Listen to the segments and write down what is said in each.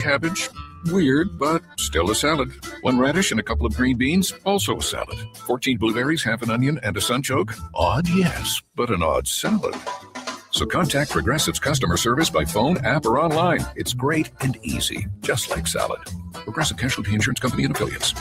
Cabbage, weird, but still a salad. 1 radish and a couple of green beans, also a salad. 14 blueberries, half an onion, and a sunchoke. Odd, yes, but an odd salad. So contact Progressive's customer service by phone, app, or online. It's great and easy, just like salad. Progressive Casualty Insurance Company and Affiliates.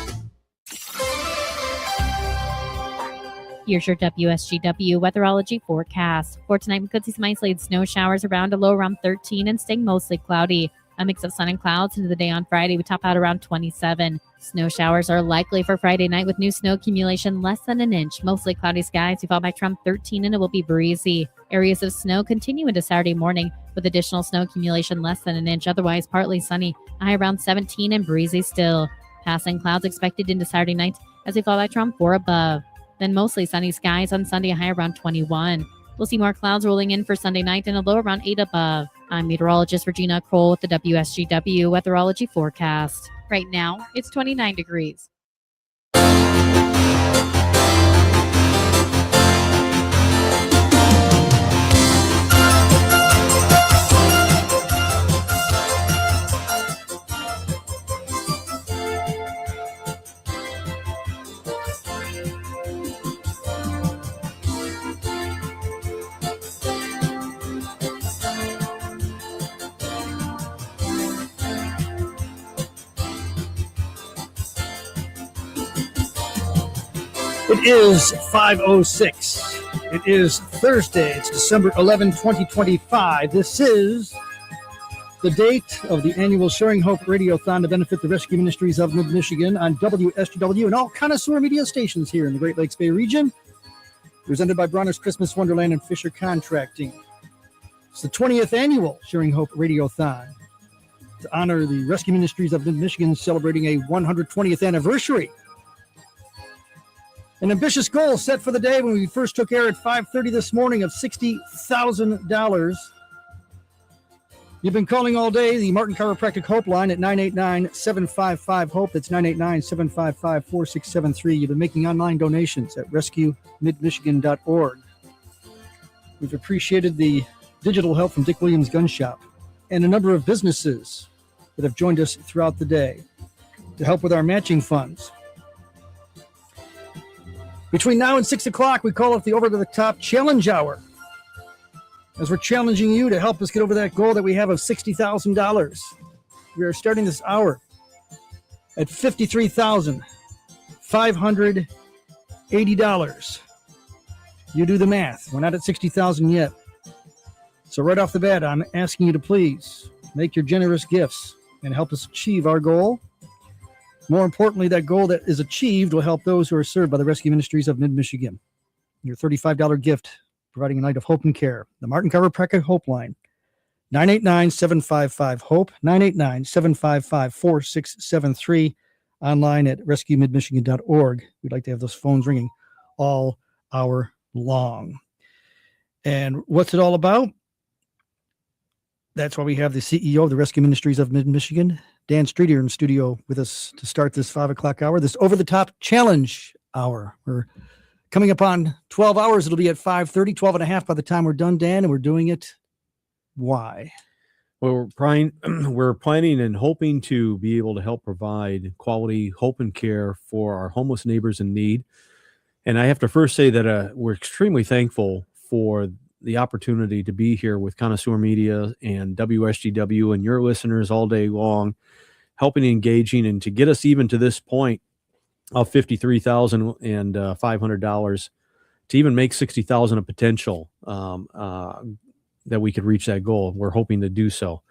Here's your WSGW weatherology forecast. For tonight, we could see some isolated snow showers around a low around 13 and staying mostly cloudy. A mix of sun and clouds into the day on Friday. We top out around 27. Snow showers are likely for Friday night with new snow accumulation less than an inch. Mostly cloudy skies. We fall back to around 13 and it will be breezy. Areas of snow continue into Saturday morning with additional snow accumulation less than an inch. Otherwise, partly sunny. A high around 17 and breezy still. Passing clouds expected into Saturday night as we fall back to around 4 above. Then mostly sunny skies on Sunday, a high around 21. We'll see more clouds rolling in for Sunday night and a low around 8 above. I'm meteorologist Regina Kroll with the WSGW weatherology forecast. Right now, it's 29 degrees. It is 5:06. It is Thursday. It's December 11, 2025. This is the date of the annual Sharing Hope Radiothon to benefit the Rescue Ministries of Mid-Michigan on WSGW and all Connoisseur Media stations here in the Great Lakes Bay region. Presented by Bronner's Christmas Wonderland and Fisher Contracting. It's the 20th annual Sharing Hope Radiothon to honor the Rescue Ministries of Mid-Michigan celebrating a 120th anniversary. An ambitious goal set for the day when we first took air at 5:30 this morning of $60,000. You've been calling all day the Martin Chiropractic Hope line at 989-755-HOPE. That's 989-755-4673. You've been making online donations at rescuemidmichigan.org. We've appreciated the digital help from Dick Williams Gun Shop and a number of businesses that have joined us throughout the day to help with our matching funds. Between now and 6 o'clock, we call it the Over to the Top Challenge Hour, as we're challenging you to help us get over that goal that we have of $60,000. We are starting this hour at $53,580. You do the math. We're not at $60,000 yet. So right off the bat, I'm asking you to please make your generous gifts and help us achieve our goal. More importantly, that goal that is achieved will help those who are served by the Rescue Ministries of Mid-Michigan. Your $35 gift, providing a night of hope and care. The Martin Chiropractic Hope line, 989-755-HOPE, 989-755-4673, online at rescuemidmichigan.org. We'd like to have those phones ringing all hour long. And what's it all about? That's why we have the CEO of the Rescue Ministries of Mid-Michigan, Dan Streeter, in studio with us to start this 5 o'clock hour, this over-the-top challenge hour. We're coming up on 12 hours. It'll be at 5:30, 12 and a half by the time we're done, Dan, and we're doing it. Why? Well, we're planning and hoping to be able to help provide quality hope and care for our homeless neighbors in need. And I have to first say that we're extremely thankful for the opportunity to be here with Connoisseur Media and WSGW and your listeners all day long, helping, engaging, and to get us even to this point of $53,500 to even make $60,000 a potential that we could reach that goal. We're hoping to do so.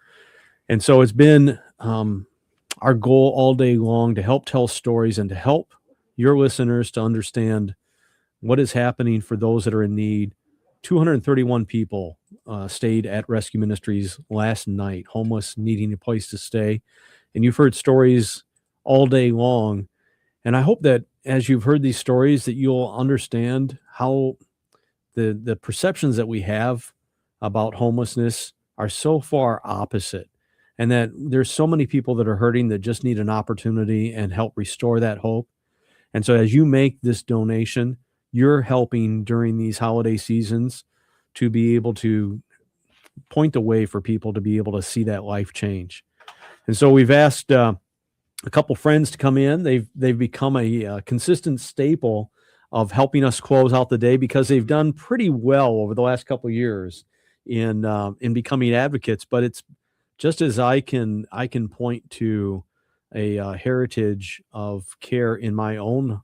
And so it's been our goal all day long to help tell stories and to help your listeners to understand what is happening for those that are in need. 231 people stayed at Rescue Ministries last night, homeless, needing a place to stay. And you've heard stories all day long. And I hope that as you've heard these stories that you'll understand how the perceptions that we have about homelessness are so far opposite, and that there's so many people that are hurting that just need an opportunity and help restore that hope. And so as you make this donation, you're helping during these holiday seasons to be able to point the way for people to be able to see that life change. And so we've asked a couple friends to come in. They've become a consistent staple of helping us close out the day because they've done pretty well over the last couple of years in becoming advocates. But it's just as I can point to a heritage of care in my own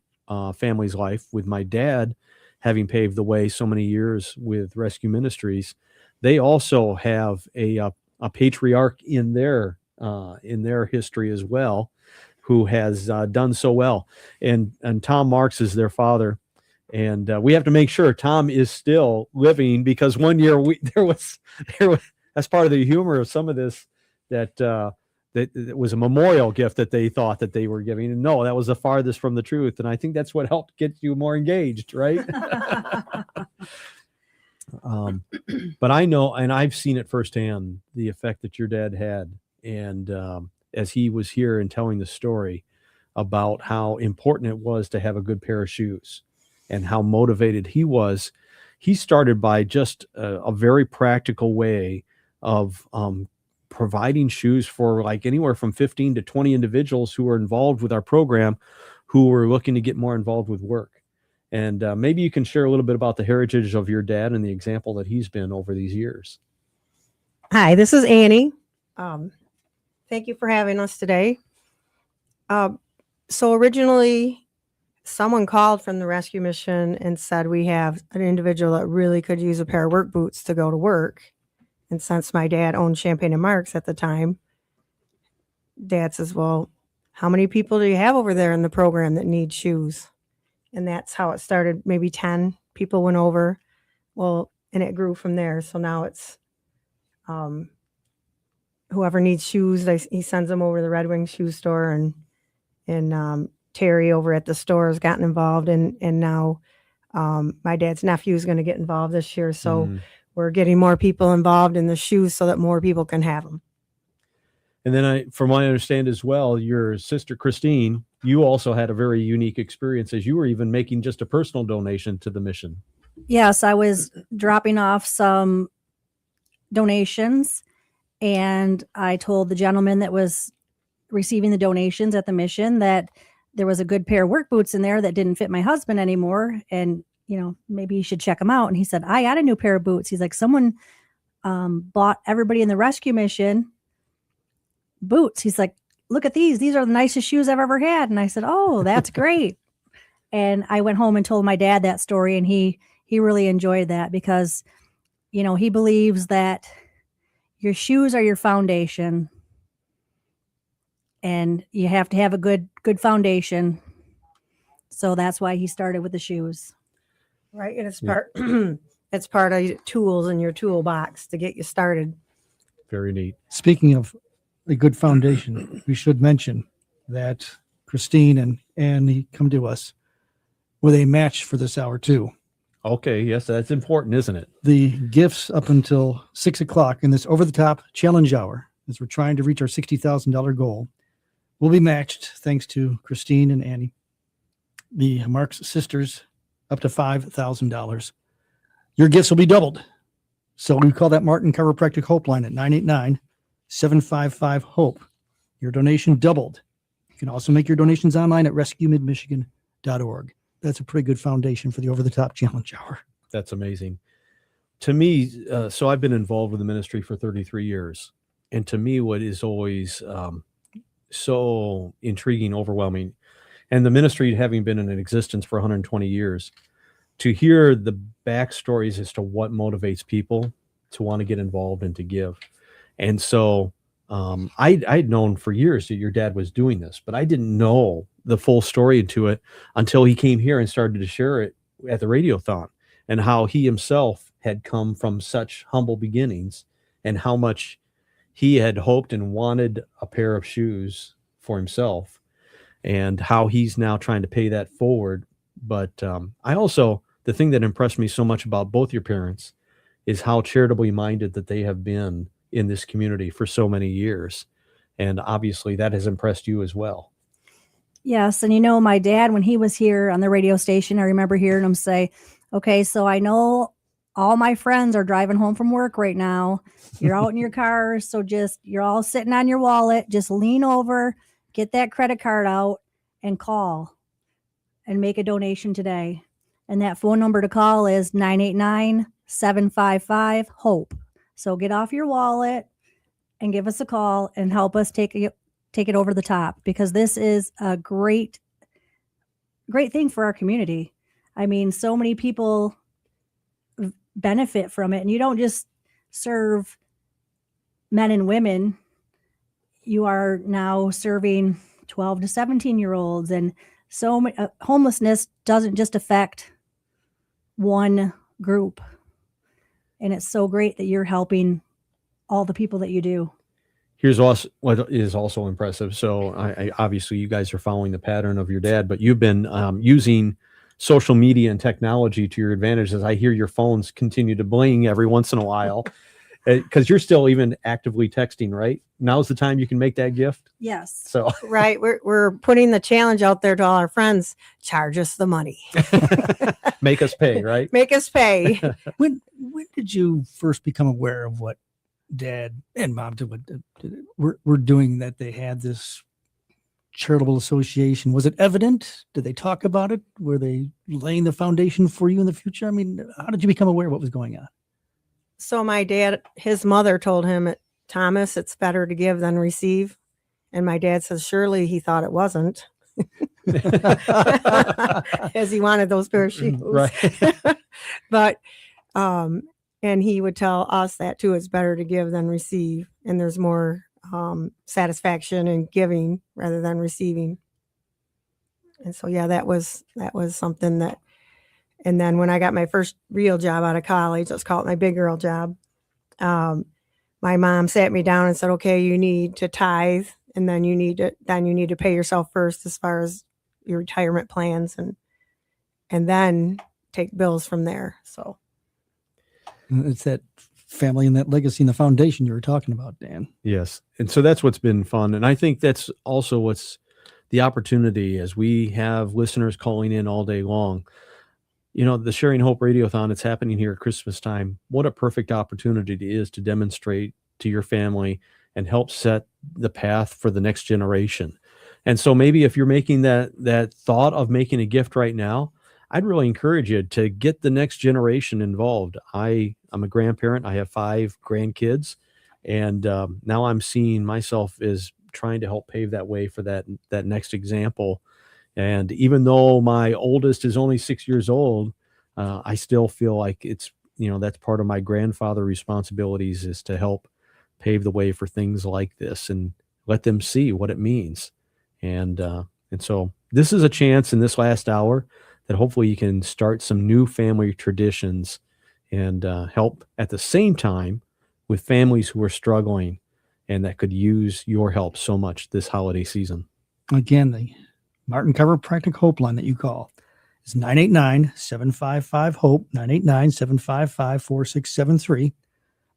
family's life with my dad having paved the way so many years with Rescue Ministries. They also have a patriarch in their history as well, who has done so well. And Tom Marks is their father. And we have to make sure Tom is still living, because one year there was that's part of the humor of some of this, that it was a memorial gift that they thought that they were giving. And no, that was the farthest from the truth. And I think that's what helped get you more engaged, right? But I know, and I've seen it firsthand, the effect that your dad had. And as he was here and telling the story about how important it was to have a good pair of shoes and how motivated he was, he started by just a very practical way of providing shoes for like anywhere from 15 to 20 individuals who were involved with our program, who were looking to get more involved with work. And maybe you can share a little bit about the heritage of your dad and the example that he's been over these years. Hi, this is Annie. Thank you for having us today. So originally, someone called from the rescue mission and said we have an individual that really could use a pair of work boots to go to work. And since my dad owned Champagne and Marks at the time, Dad says, well, how many people do you have over there in the program that need shoes? And that's how it started. Maybe 10 people went over. Well, and it grew from there. So now it's whoever needs shoes, he sends them over to the Red Wing shoe store, and Terry over at the store has gotten involved. And now my dad's nephew is going to get involved this year. So we're getting more people involved in the shoes so that more people can have them. And then from what I understand as well, your sister Christine, you also had a very unique experience, as you were even making just a personal donation to the mission. Yes, I was dropping off some donations, and I told the gentleman that was receiving the donations at the mission that there was a good pair of work boots in there that didn't fit my husband anymore, and maybe you should check them out. And he said, I got a new pair of boots. He's like, someone bought everybody in the rescue mission boots. He's like, look at these. These are the nicest shoes I've ever had. And I said, oh, that's great. And I went home and told my dad that story, and he really enjoyed that because, he believes that your shoes are your foundation, and you have to have a good foundation. So that's why he started with the shoes. Right. And it's part of tools in your toolbox to get you started. Very neat. Speaking of a good foundation, we should mention that Christine and Annie come to us with a match for this hour too. Okay. Yes, that's important, isn't it? The gifts up until 6:00 in this over-the-top challenge hour, as we're trying to reach our $60,000 goal, will be matched thanks to Christine and Annie. The Marks sisters, up to $5,000. Your gifts will be doubled. So we call that Martin Chiropractic Hope line at 989-755-HOPE. Your donation doubled. You can also make your donations online at rescuemidmichigan.org. That's a pretty good foundation for the over-the-top challenge hour. That's amazing. To me, so I've been involved with the ministry for 33 years. And to me, what is always so intriguing, overwhelming, and the ministry having been in existence for 120 years, to hear the backstories as to what motivates people to want to get involved and to give. And so I'd known for years that your dad was doing this, but I didn't know the full story into it until he came here and started to share it at the Radiothon, and how he himself had come from such humble beginnings and how much he had hoped and wanted a pair of shoes for himself, and how he's now trying to pay that forward. But I also, the thing that impressed me so much about both your parents is how charitably minded that they have been in this community for so many years. And obviously that has impressed you as well. Yes. And my dad, when he was here on the radio station, I remember hearing him say, okay, so I know all my friends are driving home from work right now. You're out in your cars. So you're all sitting on your wallet. Just lean over, get that credit card out and call and make a donation today. And that phone number to call is 989-755-HOPE. So get off your wallet and give us a call and help us take it over the top, because this is a great thing for our community. I mean, so many people benefit from it, and you don't just serve men and women. You are now serving 12 to 17-year-olds, and so homelessness doesn't just affect one group. And it's so great that you're helping all the people that you do. Here's also what is also impressive. So I obviously you guys are following the pattern of your dad, but you've been using social media and technology to your advantage, as I hear your phones continue to bling every once in a while, because you're still even actively texting, right? Now's the time you can make that gift. Yes. So Right. We're putting the challenge out there to all our friends. Charge us the money. make us pay, right? Make us pay. When did you first become aware of what Dad and Mom were doing, that they had this charitable association? Was it evident? Did they talk about it? Were they laying the foundation for you in the future? I mean, how did you become aware of what was going on? So my dad, his mother told him, Thomas, it's better to give than receive. And my dad says, surely he thought it wasn't. As he wanted those pair of shoes. Right. But, and he would tell us that too, it's better to give than receive. And there's more satisfaction in giving rather than receiving. And so, yeah, that was something that, and then when I got my first real job out of college, let's call it my big girl job, my mom sat me down and said, okay, you need to tithe, and then you need to pay yourself first as far as your retirement plans, and then take bills from there. So it's that family and that legacy and the foundation you were talking about, Dan. Yes. And so that's what's been fun. And I think that's also what's the opportunity, as we have listeners calling in all day long. You know, the Sharing Hope Radiothon, it's happening here at Christmas time. What a perfect opportunity it is to demonstrate to your family and help set the path for the next generation. And so maybe if you're making that thought of making a gift right now, I'd really encourage you to get the next generation involved. I'm a grandparent. I have 5 grandkids, and now I'm seeing myself as trying to help pave that way for that next example. And even though my oldest is only 6 years old, I still feel like it's, that's part of my grandfather responsibilities, is to help pave the way for things like this and let them see what it means. And so this is a chance in this last hour that hopefully you can start some new family traditions and help at the same time with families who are struggling and that could use your help so much this holiday season. Again, the Martin Cover Practical Hope line that you call is 989-755-HOPE, 989-755-4673.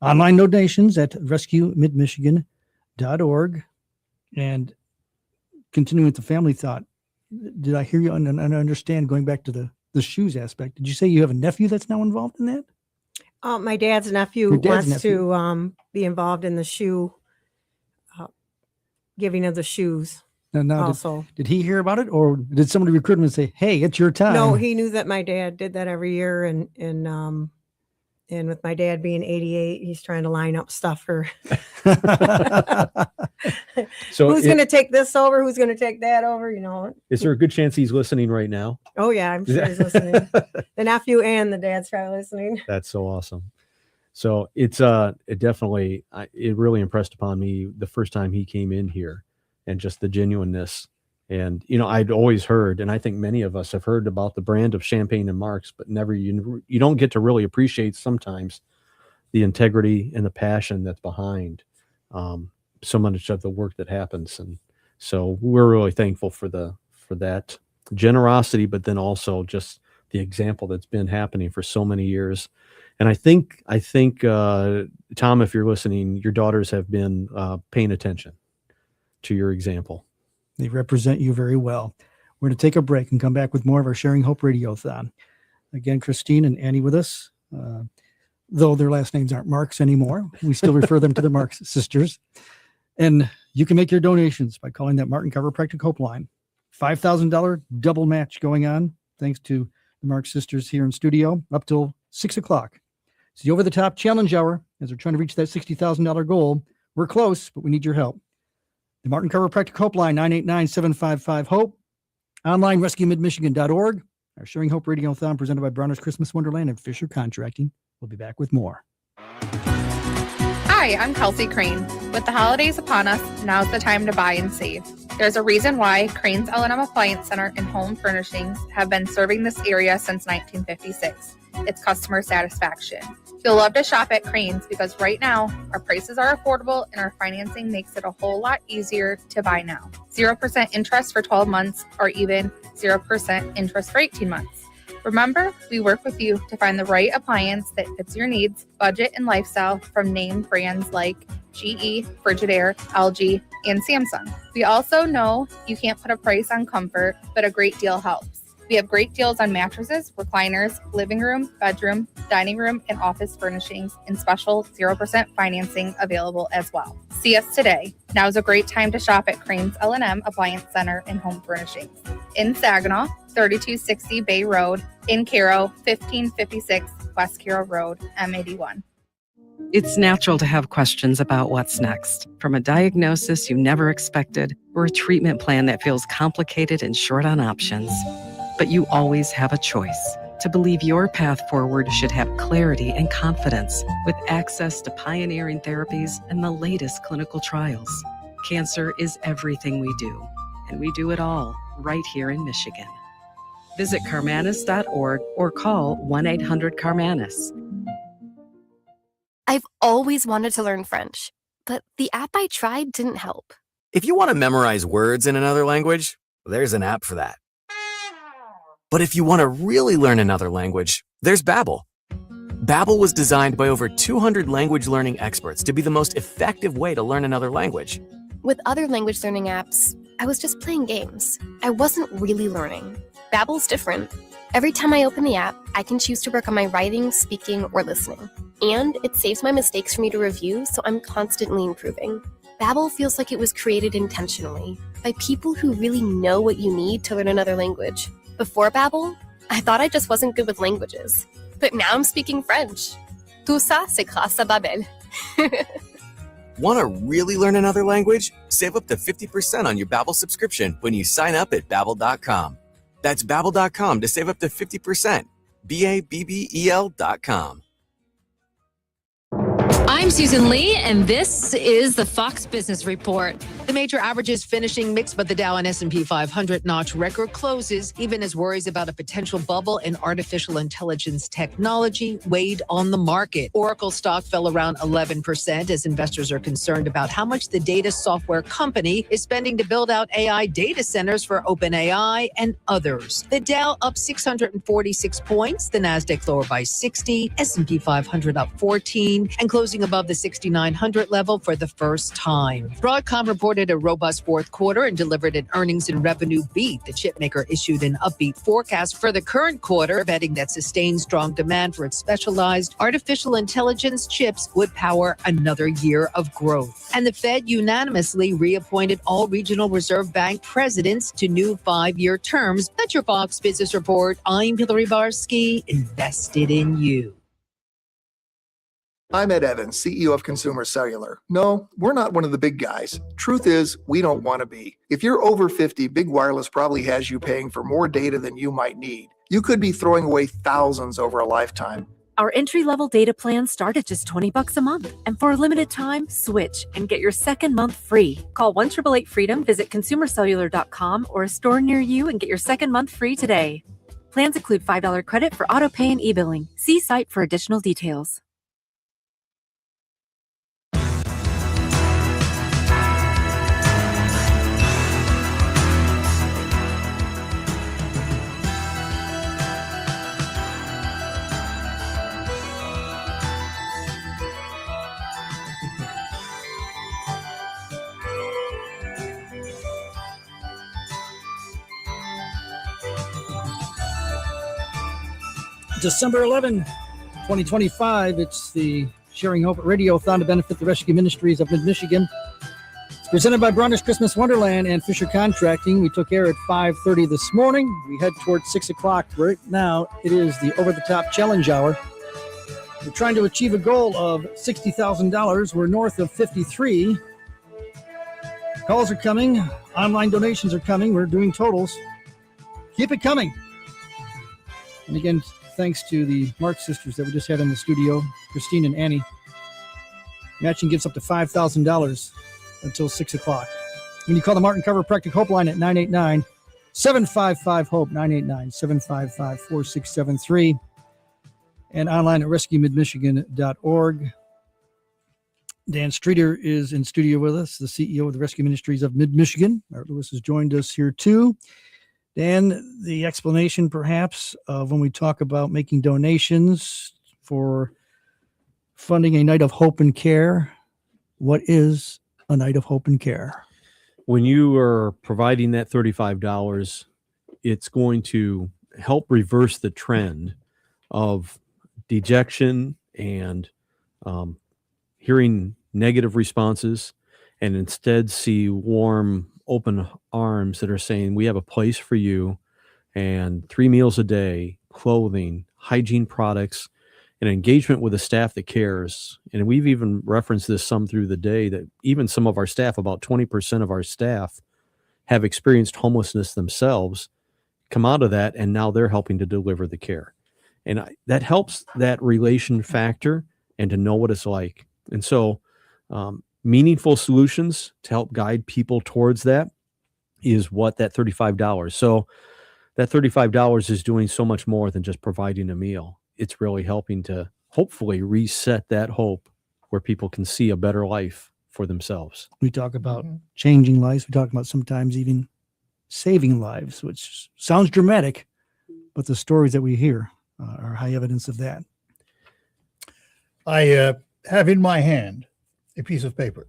Online donations at rescuemidmichigan.org. And continuing with the family thought, did I hear you and understand, going back to the shoes aspect, did you say you have a nephew that's now involved in that? my dad's nephew wants to be involved in the shoe giving of the shoes. Now, Also, did he hear about it, or did somebody recruit him and say, "Hey, it's your time"? no, he knew that my dad did that every year, and with my dad being 88, he's trying to line up stuff for So who's going to take this over, who's going to take that over, you know. Is there a good chance he's listening right now? Oh yeah, I'm sure he's listening. The nephew and the dad's probably listening. That's so awesome. So it definitely, it really impressed upon me the first time he came in here, and just the genuineness. And, you know, I'd always heard, and I think many of us have heard about the brand of Champagne and Marks, but never, you don't get to really appreciate sometimes the integrity and the passion that's behind so much of the work that happens. And so we're really thankful for that generosity, but then also just the example that's been happening for so many years. And I think Tom, if you're listening, your daughters have been paying attention to your example. They represent you very well. We're going to take a break and come back with more of our Sharing Hope Radiothon. Again, Christine and Annie with us. though their last names aren't Marks anymore. We still refer them to the Marks sisters. And you can make your donations by calling that Martin Chiropractic Hope line. $5,000 double match going on, thanks to the Marks sisters here in studio, up till 6 o'clock. It's the over-the-top challenge hour as we're trying to reach that $60,000 goal. We're close, but we need your help. The Martin Chiropractic Hope line, 989-755-HOPE. Online, rescuemidmichigan.org. Our Sharing Hope Radiothon presented by Bronner's Christmas Wonderland and Fisher Contracting. We'll be back with more. Hi, I'm Kelsey Crane. With the holidays upon us, now's the time to buy and save. There's a reason why Crane's L&M Appliance Center and Home Furnishings have been serving this area since 1956. It's customer satisfaction. You'll love to shop at Crane's because right now, our prices are affordable and our financing makes it a whole lot easier to buy now. 0% interest for 12 months or even 0% interest for 18 months. Remember, we work with you to find the right appliance that fits your needs, budget, and lifestyle from name brands like GE, Frigidaire, LG, and Samsung. We also know you can't put a price on comfort, but a great deal helps. We have great deals on mattresses, recliners, living room, bedroom, dining room, and office furnishings, and special 0% financing available as well. See us today. Now's a great time to shop at Crane's L&M Appliance Center and Home Furnishings. In Saginaw, 3260 Bay Road. In Kerkau, 1556 West Kerkau Road, M81. It's natural to have questions about what's next, from a diagnosis you never expected or a treatment plan that feels complicated and short on options. But you always have a choice to believe your path forward should have clarity and confidence with access to pioneering therapies and the latest clinical trials. Cancer is everything we do, and we do it all right here in Michigan. Visit Carmanis.org or call 1-800-CARMANIS. I've always wanted to learn French, but the app I tried didn't help. If you want to memorize words in another language, there's an app for that. But if you want to really learn another language, there's Babbel. Babbel was designed by over 200 language learning experts to be the most effective way to learn another language. With other language learning apps, I was just playing games. I wasn't really learning. Babbel's different. Every time I open the app, I can choose to work on my writing, speaking, or listening. And it saves my mistakes for me to review, so I'm constantly improving. Babbel feels like it was created intentionally by people who really know what you need to learn another language. Before Babbel, I thought I just wasn't good with languages. But now I'm speaking French. Tout ça, c'est grâce à Babbel. Want to really learn another language? Save up to 50% on your Babbel subscription when you sign up at Babbel.com. That's Babbel.com to save up to 50%. Babbel.com. I'm Susan Lee, and this is the Fox Business Report. The major averages finishing mixed, but the Dow and S&P 500 notch record closes, even as worries about a potential bubble in artificial intelligence technology weighed on the market. Oracle stock fell around 11% as investors are concerned about how much the data software company is spending to build out AI data centers for OpenAI and others. The Dow up 646 points, the Nasdaq lower by 60, S&P 500 up 14, and closing above the 6,900 level for the first time. Broadcom reported a robust fourth quarter and delivered an earnings and revenue beat. The chipmaker issued an upbeat forecast for the current quarter, betting that sustained strong demand for its specialized artificial intelligence chips would power another year of growth. And the Fed unanimously reappointed all regional reserve bank presidents to new 5-year terms. That's your Fox Business Report. I'm Hillary Barsky, invested in you. I'm Ed Evans, CEO of Consumer Cellular. No, we're not one of the big guys. Truth is, we don't want to be. If you're over 50, Big Wireless probably has you paying for more data than you might need. You could be throwing away thousands over a lifetime. Our entry-level data plans start at just $20 a month. And for a limited time, switch and get your second month free. Call 1-888-FREEDOM, visit consumercellular.com or a store near you and get your second month free today. Plans include $5 credit for auto pay and e-billing. See site for additional details. December 11, 2025. It's the Sharing Hope Radiothon to benefit the Rescue Ministries of Mid-Michigan. It's presented by Bronner's Christmas Wonderland and Fisher Contracting. We took air at 5:30 this morning. We head towards 6 o'clock. Right now, it is the over-the-top challenge hour. We're trying to achieve a goal of $60,000. We're north of 53. Calls are coming. Online donations are coming. We're doing totals. Keep it coming. And again, thanks to the Mark sisters that we just had in the studio, Christine and Annie. Matching gifts up to $5,000 until 6 o'clock. When you call the Martin Chiropractic Hope line at 989-755-HOPE, 989-755-4673, and online at rescuemidmichigan.org. Dan Streeter is in studio with us, the CEO of the Rescue Ministries of Mid-Michigan. Art Lewis has joined us here too. Dan, the explanation perhaps of when we talk about making donations for funding a night of hope and care, what is a night of hope and care? When you are providing that $35, it's going to help reverse the trend of dejection and hearing negative responses, and instead see warm, open arms that are saying, we have a place for you, and 3 meals a day, clothing, hygiene products, and engagement with a staff that cares. And we've even referenced this some through the day, that even some of our staff, about 20% of our staff, have experienced homelessness themselves, come out of that, and now they're helping to deliver the care. And that helps that relation factor and to know what it's like. And so meaningful solutions to help guide people towards that is what that $35. So that $35 is doing so much more than just providing a meal. It's really helping to hopefully reset that hope where people can see a better life for themselves. We talk about changing lives. We talk about sometimes even saving lives, which sounds dramatic, but the stories that we hear are high evidence of that. I have in my hand a piece of paper.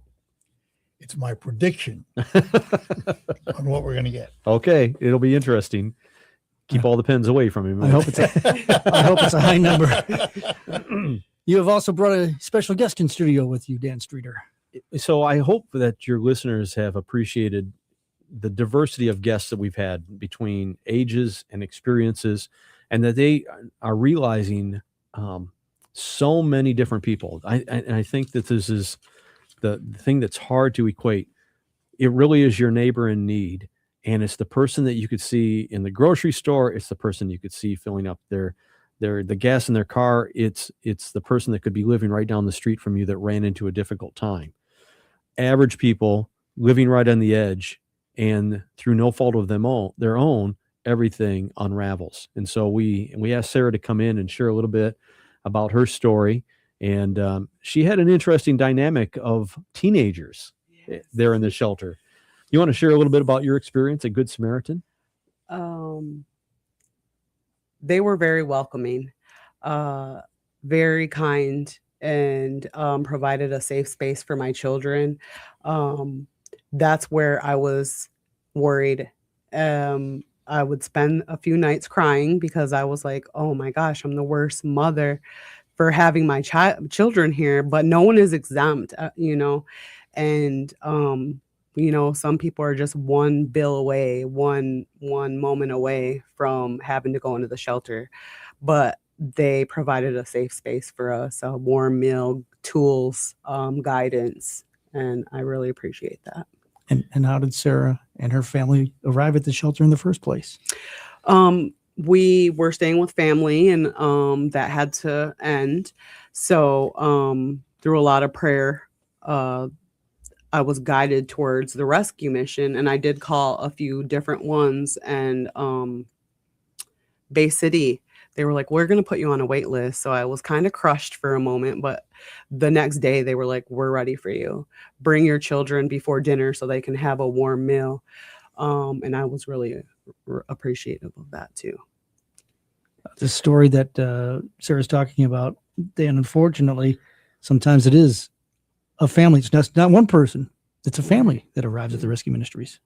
It's my prediction on what we're going to get. Okay, it'll be interesting. Keep all the pens away from him. I hope it's a high number. You have also brought a special guest in studio with you, Dan Streeter. So I hope that your listeners have appreciated the diversity of guests that we've had between ages and experiences, and that they are realizing so many different people. I think that this is the thing that's hard to equate. It really is your neighbor in need. And it's the person that you could see in the grocery store. It's the person you could see filling up the gas in their car. It's the person that could be living right down the street from you that ran into a difficult time. Average people living right on the edge, and through no fault of their own, everything unravels. And so we asked Sarah to come in and share a little bit about her story. And she had an interesting dynamic of teenagers there in the shelter. You want to share a little bit about your experience at Good Samaritan? They were very welcoming, very kind, and provided a safe space for my children. That's where I was worried. I would spend a few nights crying because I was like, oh my gosh, I'm the worst mother for having my children here, but no one is exempt, and some people are just one bill away, one moment away from having to go into the shelter, but they provided a safe space for us, a warm meal, tools, guidance, and I really appreciate that. And how did Sarah and her family arrive at the shelter in the first place? We were staying with family, and that had to end. So through a lot of prayer, I was guided towards the rescue mission, and I did call a few different ones. And Bay City, they were like, we're going to put you on a wait list. So I was kind of crushed for a moment, but the next day they were like, we're ready for you. Bring your children before dinner so they can have a warm meal. And I was really appreciative of that too. The story that Sarah's talking about, Dan, unfortunately, sometimes it is a family. It's not one person. It's a family that arrives at the Rescue Ministries.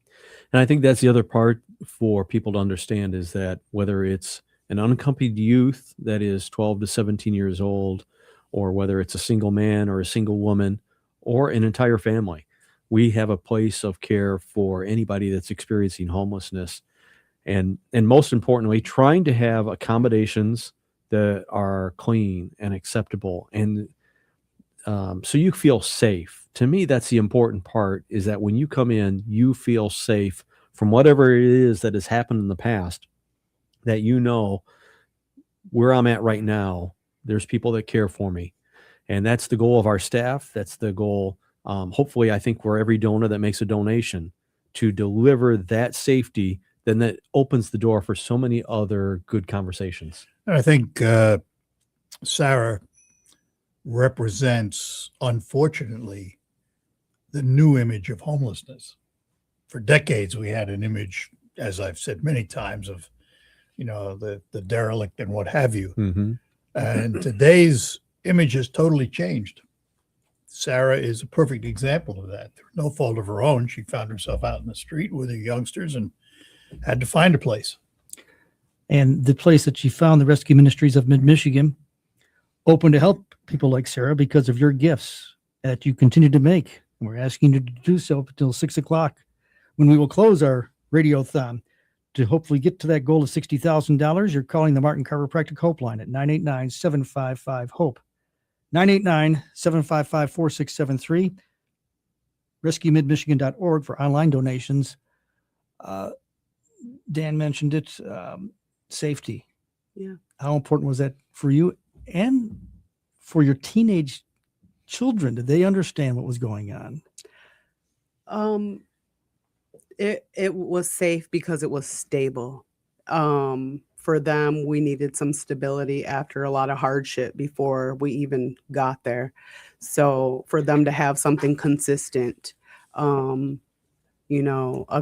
And I think that's the other part for people to understand, is that whether it's an unaccompanied youth that is 12 to 17 years old, or whether it's a single man or a single woman or an entire family. We have a place of care for anybody that's experiencing homelessness. And most importantly, trying to have accommodations that are clean and acceptable. And so you feel safe. To me, that's the important part, is that when you come in, you feel safe from whatever it is that has happened in the past, that you know where I'm at right now, there's people that care for me. And that's the goal of our staff. That's the goal. Hopefully, I think for every donor that makes a donation, to deliver that safety, then that opens the door for so many other good conversations. I think Sarah represents, unfortunately, the new image of homelessness. For decades, we had an image, as I've said many times, of, the derelict and what have you. Mm-hmm. And today's image has totally changed. Sarah is a perfect example of that. Through no fault of her own, she found herself out in the street with her youngsters and had to find a place. And the place that she found, the Rescue Ministries of Mid-Michigan, open to help people like Sarah because of your gifts that you continue to make. And we're asking you to do so up until 6 o'clock, when we will close our radiothon. To hopefully get to that goal of $60,000, you're calling the Martin Chiropractic Hope line at 989-755-HOPE. 989-755-4673. RescueMidMichigan.org for online donations. Dan mentioned it, safety. Yeah. How important was that for you and for your teenage children? Did they understand what was going on? It was safe because it was stable. For them, we needed some stability after a lot of hardship before we even got there. So for them to have something consistent, a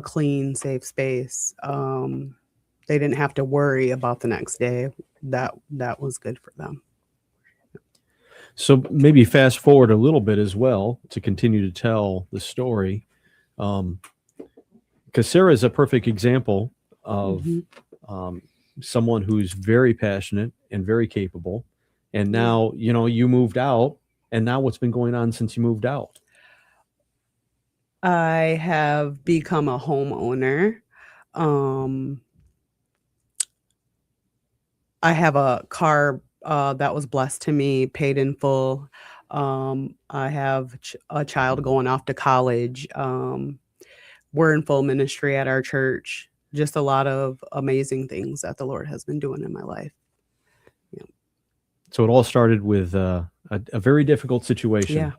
clean, safe space, they didn't have to worry about the next day. That was good for them. So maybe fast forward a little bit as well to continue to tell the story. Because Sarah is a perfect example of someone who's very passionate and very capable. And now, you moved out, and now what's been going on since you moved out? I have become a homeowner. I have a car that was blessed to me, paid in full. I have a child going off to college. We're in full ministry at our church. Just a lot of amazing things that the Lord has been doing in my life. Yeah. So it all started with a very difficult situation. Yeah.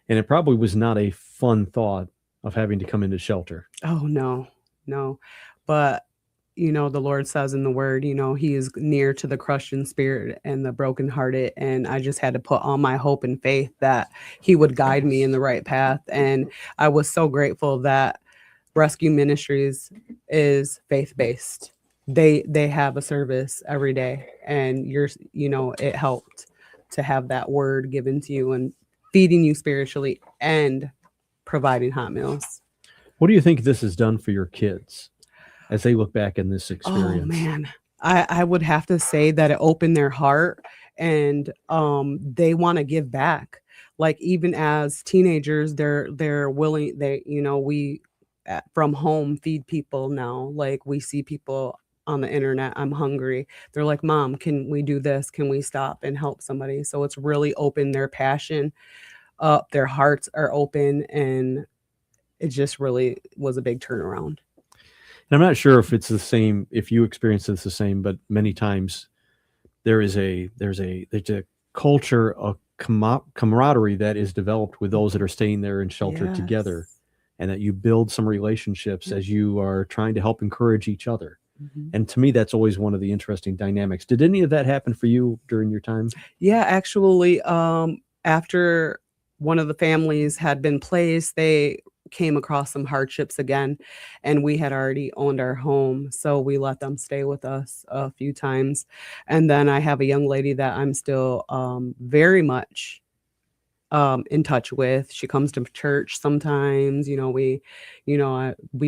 And it probably was not a fun thought of having to come into shelter. Oh, no. But, the Lord says in the word, he is near to the crushed in spirit and the brokenhearted. And I just had to put all my hope and faith that he would guide me in the right path. And I was so grateful that Rescue Ministries is faith-based. They have a service every day, and it helped to have that word given to you and feeding you spiritually and providing hot meals. What do you think this has done for your kids as they look back in this experience? Oh man, I would have to say that it opened their heart, and they want to give back. Like, even as teenagers, they're willing. We from home feed people now. Like, we see people on the internet, I'm hungry. They're like, Mom, can we do this? Can we stop and help somebody? So it's really opened their passion up. Their hearts are open, and it just really was a big turnaround. And I'm not sure if it's the same, if you experience this the same, but many times there's a culture of camaraderie that is developed with those that are staying there in shelter together, and that you build some relationships as you are trying to help encourage each other. And to me, that's always one of the interesting dynamics. Did any of that happen for you during your time? Yeah, actually, after one of the families had been placed, they came across some hardships again, and we had already owned our home, so we let them stay with us a few times. And then I have a young lady that I'm still very much in touch with. She comes to church sometimes. We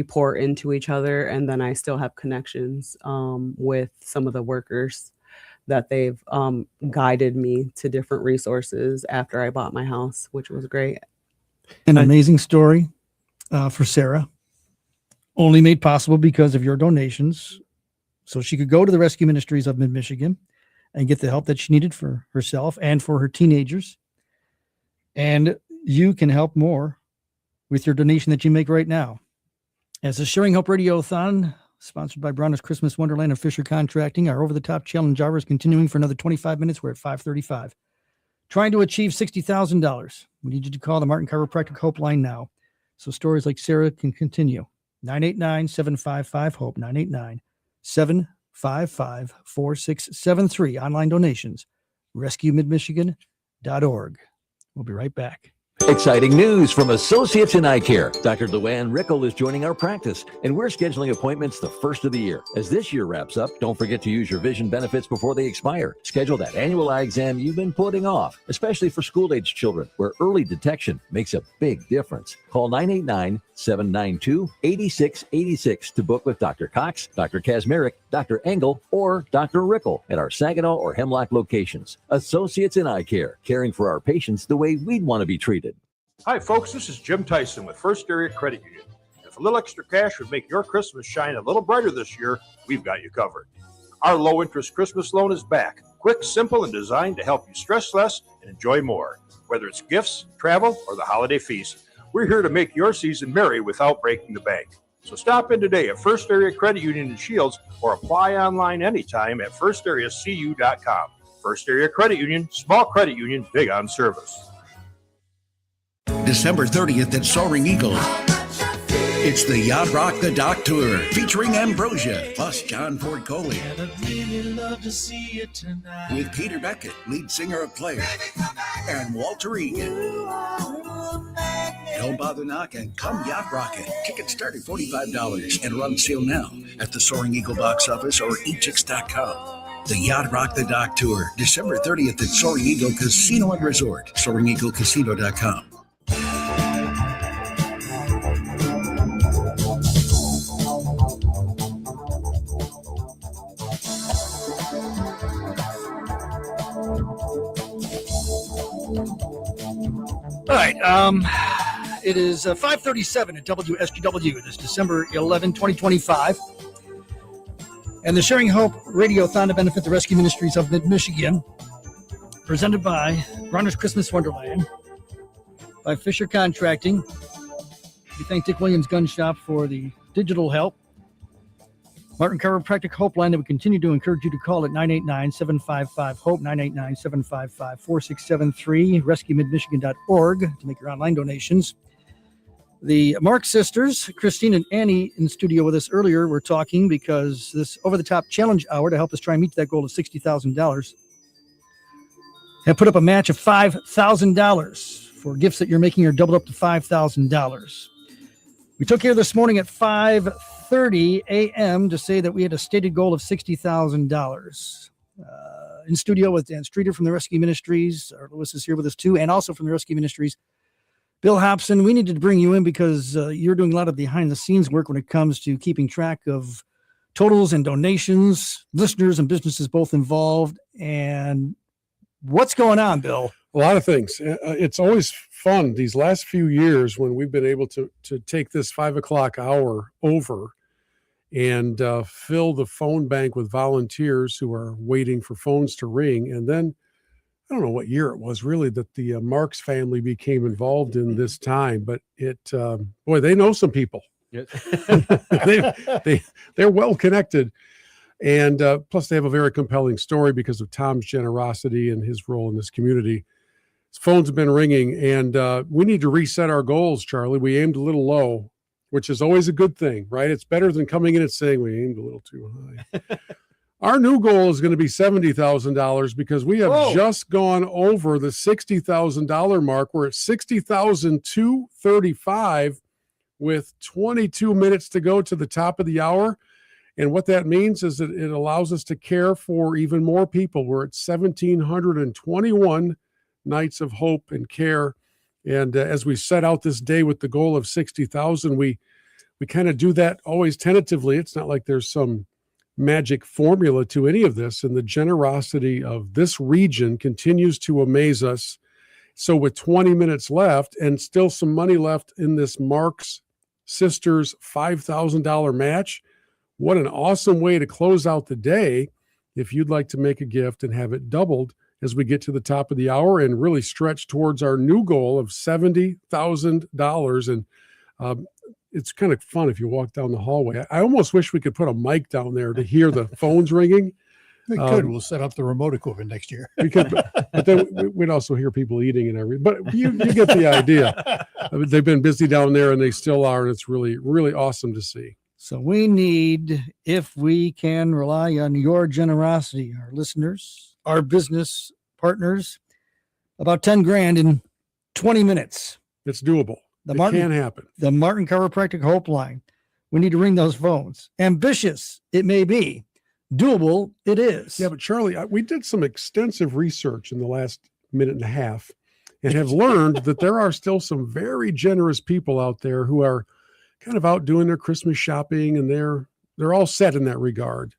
pour into each other, and then I still have connections with some of the workers that they've guided me to different resources after I bought my house, which was great. An amazing story for Sarah, only made possible because of your donations. So she could go to the Rescue Ministries of Mid-Michigan and get the help that she needed for herself and for her teenagers. And you can help more with your donation that you make right now. As the Sharing Hope Radiothon, sponsored by Bronner's Christmas Wonderland and Fisher Contracting, our over-the-top challenge hour is continuing for another 25 minutes. We're at 5:35. Trying to achieve $60,000. We need you to call the Martin Chiropractic Hope line now, so stories like Sarah can continue. 989-755-HOPE, 989-755-4673. Online donations, rescuemidmichigan.org. We'll be right back. Exciting news from Associates in Eye Care. Dr. Luann Rickel is joining our practice, and we're scheduling appointments the first of the year. As this year wraps up, don't forget to use your vision benefits before they expire. Schedule that annual eye exam you've been putting off, especially for school-age children, where early detection makes a big difference. Call 989-792-8686 to book with Dr. Cox, Dr. Kazmarek, Dr. Engel, or Dr. Rickel at our Saginaw or Hemlock locations. Associates in Eye Care, caring for our patients the way we'd want to be treated. Hi, folks. This is Jim Tyson with First Area Credit Union. If a little extra cash would make your Christmas shine a little brighter this year, we've got you covered. Our low-interest Christmas loan is back. Quick, simple, and designed to help you stress less and enjoy more. Whether it's gifts, travel, or the holiday feast, we're here to make your season merry without breaking the bank. So stop in today at First Area Credit Union in Shields or apply online anytime at firstareacu.com. First Area Credit Union, small credit union, big on service. December 30th at Soaring Eagle. It's the Yacht Rock the Dock Tour featuring Ambrosia plus John Ford Coley. With Peter Beckett, lead singer of Player, and Walter Egan. Don't bother knocking. Come yacht rocking. Tickets start at $45 and run sale now at the Soaring Eagle box office or eatchicks.com. The Yacht Rock the Dock Tour, December 30th at Soaring Eagle Casino and Resort, SoaringEagleCasino.com. All right. It is 5:37 at WSGW. This December 11, 2025. And the Sharing Hope Radiothon to benefit the Rescue Ministries of Mid-Michigan, presented by Bronner's Christmas Wonderland, by Fisher Contracting. We thank Dick Williams Gun Shop for the digital help. Martin Chiropractic Hope line that we continue to encourage you to call at 989-755-HOPE, 989-755-4673, rescuemidmichigan.org to make your online donations. The Mark sisters, Christine and Annie, in studio with us earlier, were talking because this over-the-top challenge hour to help us try and meet that goal of $60,000 have put up a match of $5,000 for gifts that you're making are doubled up to $5,000. We took here this morning at 5:30 a.m. to say that we had a stated goal of $60,000. In studio with Dan Streeter from the Rescue Ministries. Our Lewis is here with us too, and also from the Rescue Ministries, Bill Hobson. We needed to bring you in because you're doing a lot of behind-the-scenes work when it comes to keeping track of totals and donations, listeners and businesses both involved. And what's going on, Bill? A lot of things. It's always fun these last few years when we've been able to take this 5 o'clock hour over and fill the phone bank with volunteers who are waiting for phones to ring. And then I don't know what year it was really that the Marks family became involved in this time, but boy, they know some people. Yes. They're well connected. And plus they have a very compelling story because of Tom's generosity and his role in this community. His phone's been ringing, and we need to reset our goals, Charlie. We aimed a little low, which is always a good thing, right? It's better than coming in and saying we aimed a little too high. Our new goal is going to be $70,000 because we have just gone over the $60,000 mark. We're at $60,235 with 22 minutes to go to the top of the hour. And what that means is that it allows us to care for even more people. We're at 1,721 nights of hope and care. And as we set out this day with the goal of 60,000, we kind of do that always tentatively. It's not like there's some magic formula to any of this. And the generosity of this region continues to amaze us. So with 20 minutes left and still some money left in this Mark's Sisters $5,000 match, what an awesome way to close out the day if you'd like to make a gift and have it doubled as we get to the top of the hour and really stretch towards our new goal of $70,000. And it's kind of fun if you walk down the hallway. I almost wish we could put a mic down there to hear the phones ringing. We could. We'll set up the remote equipment next year. We could, but then we'd also hear people eating and everything. But you get the idea. They've been busy down there, and they still are, and it's really, really awesome to see. So we need, if we can rely on your generosity, our listeners, our business partners, about 10 grand in 20 minutes. It's doable. It can happen. The Martin Chiropractic Hope Line. We need to ring those phones. Ambitious, it may be. Doable, it is. Yeah, but Charlie, we did some extensive research in the last minute and a half and have learned that there are still some very generous people out there who are kind of out doing their Christmas shopping, and they're all set in that regard.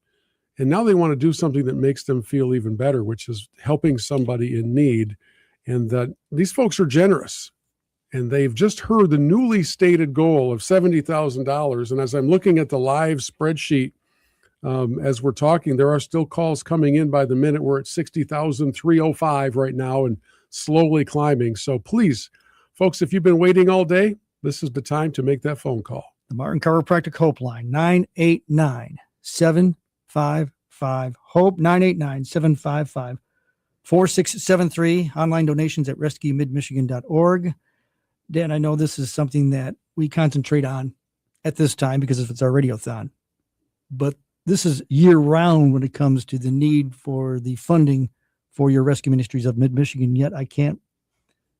And now they want to do something that makes them feel even better, which is helping somebody in need. And that these folks are generous. And they've just heard the newly stated goal of $70,000. And as I'm looking at the live spreadsheet, as we're talking, there are still calls coming in by the minute. We're at 60,305 right now and slowly climbing. So please, folks, if you've been waiting all day, this is the time to make that phone call. The Martin Chiropractic Hope Line, 989-755-HOPE, 989-755-4673. Online donations at rescuemidmichigan.org. Dan, I know this is something that we concentrate on at this time because it's our radiothon, but this is year-round when it comes to the need for the funding for your Rescue Ministries of Mid-Michigan. Yet I can't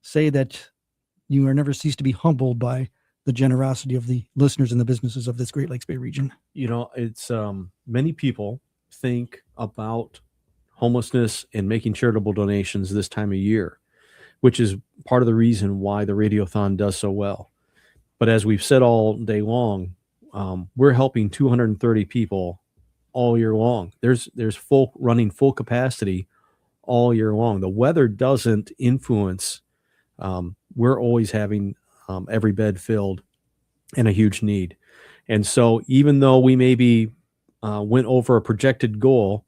say that you are never ceased to be humbled by the generosity of the listeners and the businesses of this Great Lakes Bay region. You know, it's many people think about homelessness and making charitable donations this time of year, which is part of the reason why the Radiothon does so well. But as we've said all day long, we're helping 230 people all year long. There's running full capacity all year long. The weather doesn't influence. We're always having every bed filled and a huge need. And so even though we maybe went over a projected goal,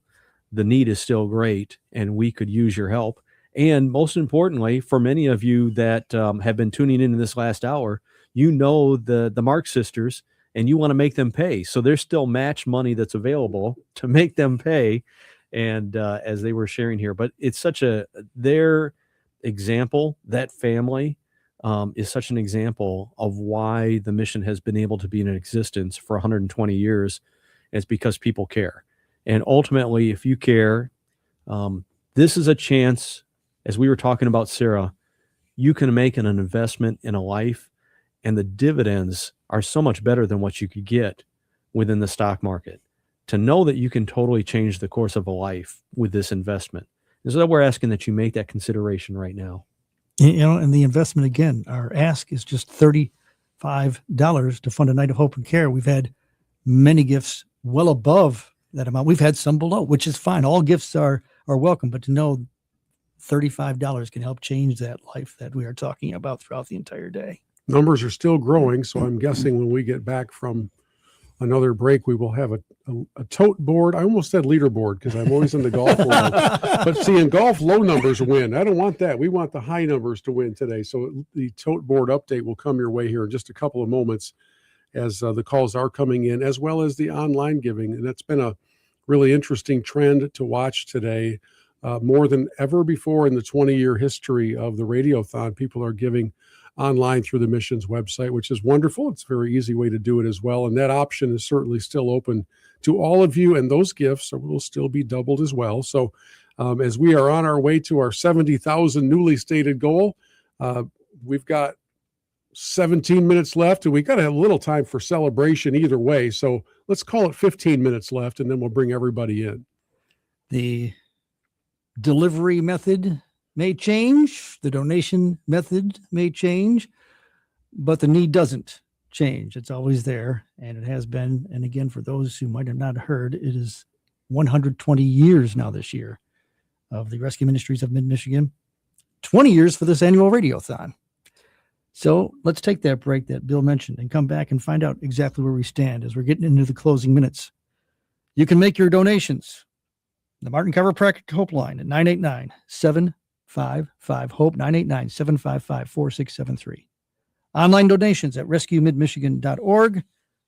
the need is still great and we could use your help. And most importantly, for many of you that have been tuning in this last hour, you know the Mark sisters and you want to make them pay. So there's still match money that's available to make them pay. And as they were sharing here, but it's such their example, that family is such an example of why the mission has been able to be in existence for 120 years. It's because people care. And ultimately, if you care, this is a chance, as we were talking about Sarah, you can make an investment in a life, and the dividends are so much better than what you could get within the stock market. To know that you can totally change the course of a life with this investment. And so we're asking that you make that consideration right now. You know, and the investment, again, our ask is just $35 to fund a night of hope and care. We've had many gifts well above that amount. We've had some below, which is fine. All gifts are welcome, but to know $35 can help change that life that we are talking about throughout the entire day. Numbers are still growing, so I'm guessing when we get back from another break, we will have a tote board. I almost said leaderboard because I'm always in the golf world. But see, in golf, low numbers win. I don't want that. We want the high numbers to win today. So the tote board update will come your way here in just a couple of moments as the calls are coming in, as well as the online giving. And that's been a really interesting trend to watch today. More than ever before in the 20-year history of the Radiothon, people are giving online through the mission's website, which is wonderful. It's a very easy way to do it as well. And that option is certainly still open to all of you. And those gifts will still be doubled as well. So as we are on our way to our 70,000 newly stated goal, we've got 17 minutes left and we got to have a little time for celebration either way. So let's call it 15 minutes left and then we'll bring everybody in. The delivery method may change, the donation method may change, but the need doesn't change. It's always there, and it has been. And again, for those who might have not heard, it is 120 years now this year of the Rescue Ministries of Mid-Michigan, 20 years for this annual radiothon. So let's take that break that Bill mentioned and come back and find out exactly where we stand as we're getting into the closing minutes. You can make your donations. The Martin Chiropractic Hope line at 989-755-HOPE, 989-755-4673. Online donations at rescuemidmichigan.org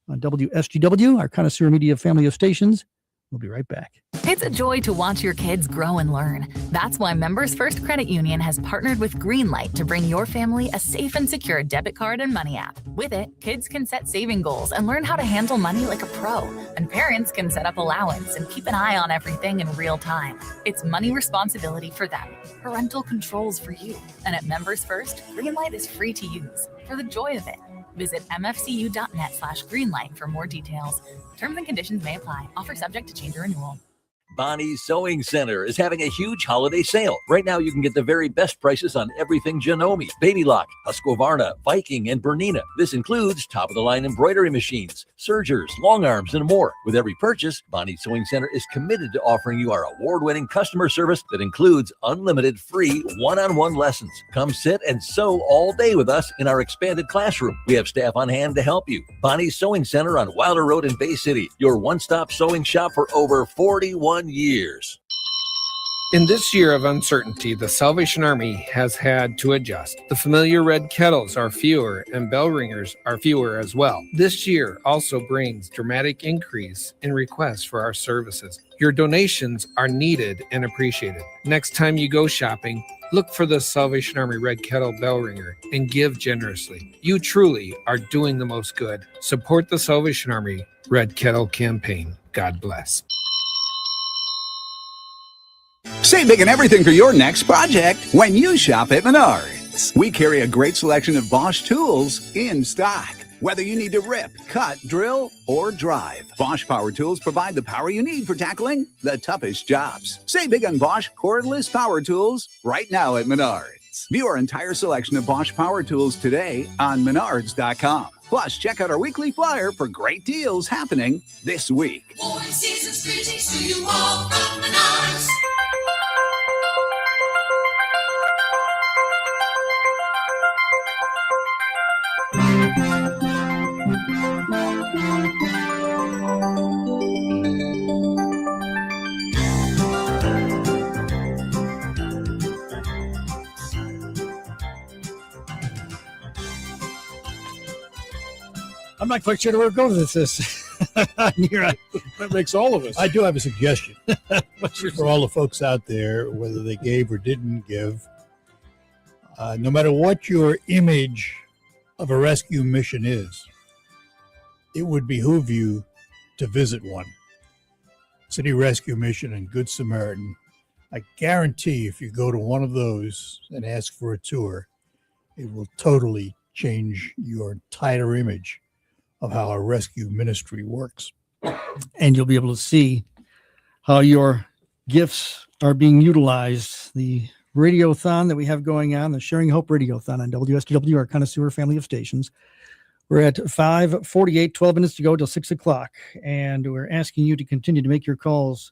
on WSGW, our Connoisseur Media family of stations. We'll be right back. It's a joy to watch your kids grow and learn. That's why Members First Credit Union has partnered with Greenlight to bring your family a safe and secure debit card and money app. With it, kids can set saving goals and learn how to handle money like a pro. And parents can set up allowance and keep an eye on everything in real time. It's money responsibility for them, parental controls for you. And at Members First, Greenlight is free to use for the joy of it. Visit mfcu.net/greenlight for more details. Terms and conditions may apply. Offer subject to change or renewal. Bonnie's Sewing Center is having a huge holiday sale. Right now, you can get the very best prices on everything Janome, Baby Lock, Husqvarna, Viking, and Bernina. This includes top-of-the-line embroidery machines, sergers, long arms, and more. With every purchase, Bonnie's Sewing Center is committed to offering you our award-winning customer service that includes unlimited free one-on-one lessons. Come sit and sew all day with us in our expanded classroom. We have staff on hand to help you. Bonnie's Sewing Center on Wilder Road in Bay City, your one-stop sewing shop for over 41 years. In this year of uncertainty, the Salvation Army has had to adjust. The familiar red kettles are fewer and bell ringers are fewer as well. This year also brings dramatic increase in requests for our services. Your donations are needed and appreciated. Next time you go shopping, look for the Salvation Army red kettle bell ringer and give generously. You truly are doing the most good. Support the Salvation Army Red Kettle campaign. God bless. Save big on everything for your next project when you shop at Menards. We carry a great selection of Bosch tools in stock. Whether you need to rip, cut, drill, or drive, Bosch power tools provide the power you need for tackling the toughest jobs. Save big on Bosch cordless power tools right now at Menards. View our entire selection of Bosch power tools today on Menards.com. Plus, check out our weekly flyer for great deals happening this week. Warm season's greetings to you all from Menards. I'm not quite sure where it goes with this. That makes all of us. I do have a suggestion for all the folks out there, whether they gave or didn't give. No matter what your image of a rescue mission is, it would behoove you to visit one. City Rescue Mission and Good Samaritan. I guarantee if you go to one of those and ask for a tour, it will totally change your entire image of how a rescue ministry works. And you'll be able to see how your gifts are being utilized. The radiothon that we have going on, the Sharing Hope Radiothon on WSGW, our Connoisseur family of stations. We're at 5:48, 12 minutes to go till 6 o'clock. And we're asking you to continue to make your calls,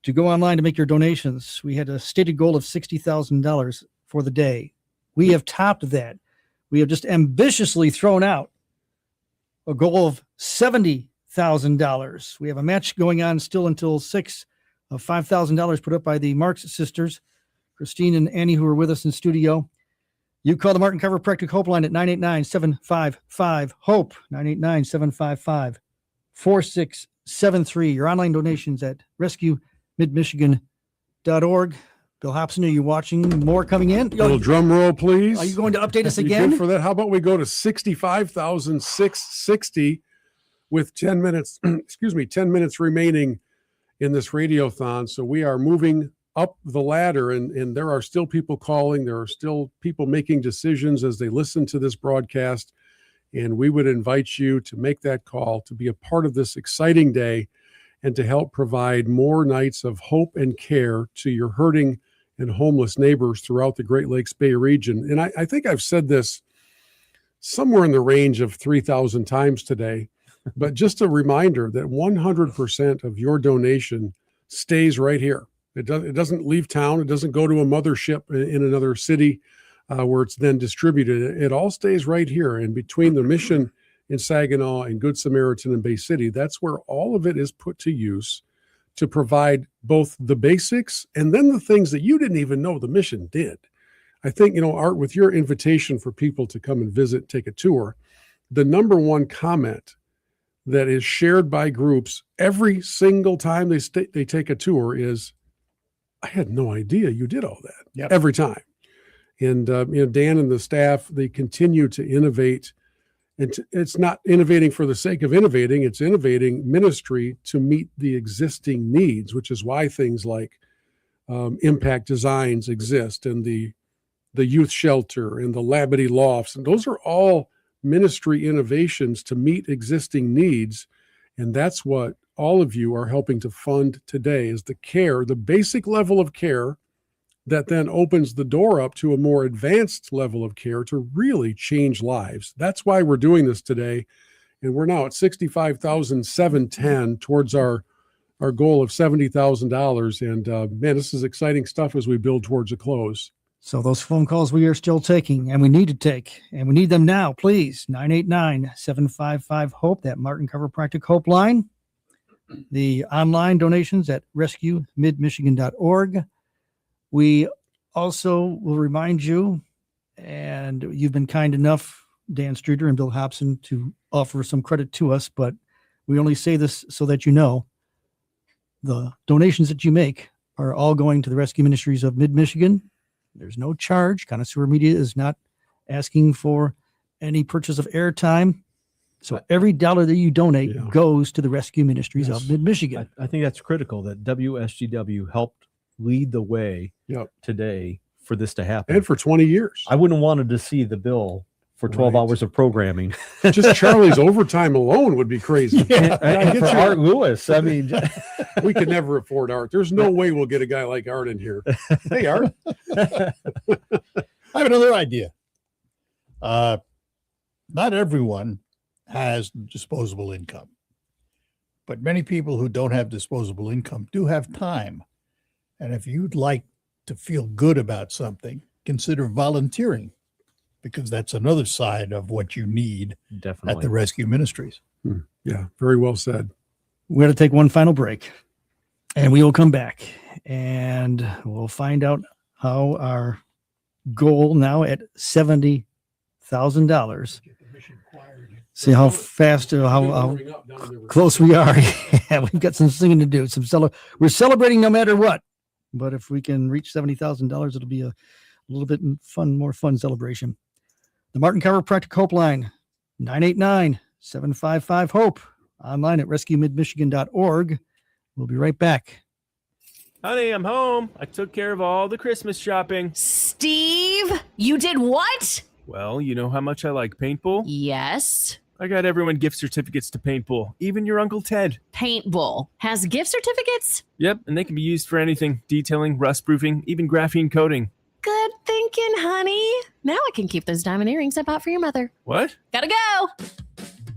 to go online to make your donations. We had a stated goal of $60,000 for the day. We have topped that. We have just ambitiously thrown out a goal of $70,000. We have a match going on still until 6 of $5,000 put up by the Marks sisters, Christine and Annie, who are with us in studio. You call the Martin Chiropractic Hope line at 989-755-HOPE, 989-755-4673. Your online donations at rescuemidmichigan.org. Bill Hobson, are you watching? More coming in? Little drum roll, please. Are you going to update us You again? good for that? How about we go to 65,660 with 10 minutes, 10 minutes remaining in this radiothon. So we are moving up the ladder, and there are still people calling. There are still people making decisions as they listen to this broadcast. And we would invite you to make that call, to be a part of this exciting day, and to help provide more nights of hope and care to your hurting and homeless neighbors throughout the Great Lakes Bay region. And I think I've said this somewhere in the range of 3,000 times today, but just a reminder that 100% of your donation stays right here. It doesn't leave town. It doesn't go to a mothership in another city where it's then distributed. It all stays right here. And between the mission in Saginaw and Good Samaritan in Bay City, that's where all of it is put to use to provide both the basics and then the things that you didn't even know the mission did. I think, Art, with your invitation for people to come and visit, take a tour, the number one comment that is shared by groups every single time they take a tour is, I had no idea you did all that. Yep. Every time. And, Dan and the staff, they continue to innovate. And it's not innovating for the sake of innovating. It's innovating ministry to meet the existing needs, which is why things like Impact Designs exist, and the youth shelter and the Labadee Lofts. And those are all ministry innovations to meet existing needs. And that's what all of you are helping to fund today, is the care, the basic level of care that then opens the door up to a more advanced level of care to really change lives. That's why we're doing this today. And we're now at $65,710 towards our goal of $70,000. And man, this is exciting stuff as we build towards a close. So those phone calls we are still taking, and we need to take, and we need them now, please. 989-755-HOPE, that Martin Chiropractic Hope line. The online donations at rescuemidmichigan.org. We also will remind you, and you've been kind enough, Dan Streeter and Bill Hobson, to offer some credit to us, but we only say this so that you know the donations that you make are all going to the Rescue Ministries of Mid-Michigan. There's no charge. Connoisseur Media is not asking for any purchase of airtime. So every dollar that you donate goes to the Rescue Ministries of Mid-Michigan. I think that's critical that WSGW helped lead the way today for this to happen. And for 20 years. I wouldn't have wanted to see the bill for 12 hours of programming. Just Charlie's overtime alone would be crazy. And for Art Lewis, I mean, we could never afford Art. There's no way we'll get a guy like Art in here. Hey, Art. I have another idea. Not everyone has disposable income, but many people who don't have disposable income do have time. And if you'd like to feel good about something, consider volunteering, because that's another side of what you need at the Rescue Ministries. Yeah, very well said. We're going to take one final break, and we will come back, and we'll find out how our goal now at $70,000. See how fast, how close we are. Yeah, we've got some singing to do. We're celebrating no matter what. But if we can reach $70,000, it'll be a little bit more fun celebration. The Martin Chiropractic Hope line, 989-755-HOPE. Online at rescuemidmichigan.org. We'll be right back. Honey, I'm home. I took care of all the Christmas shopping. Steve, you did what? Well, you know how much I like paintball? Yes. I got everyone gift certificates to paintball, even your Uncle Ted. Paintball has gift certificates? Yep, and they can be used for anything. Detailing, rust proofing, even graphene coating. Good thinking, honey. Now I can keep those diamond earrings I bought for your mother. What? Gotta go.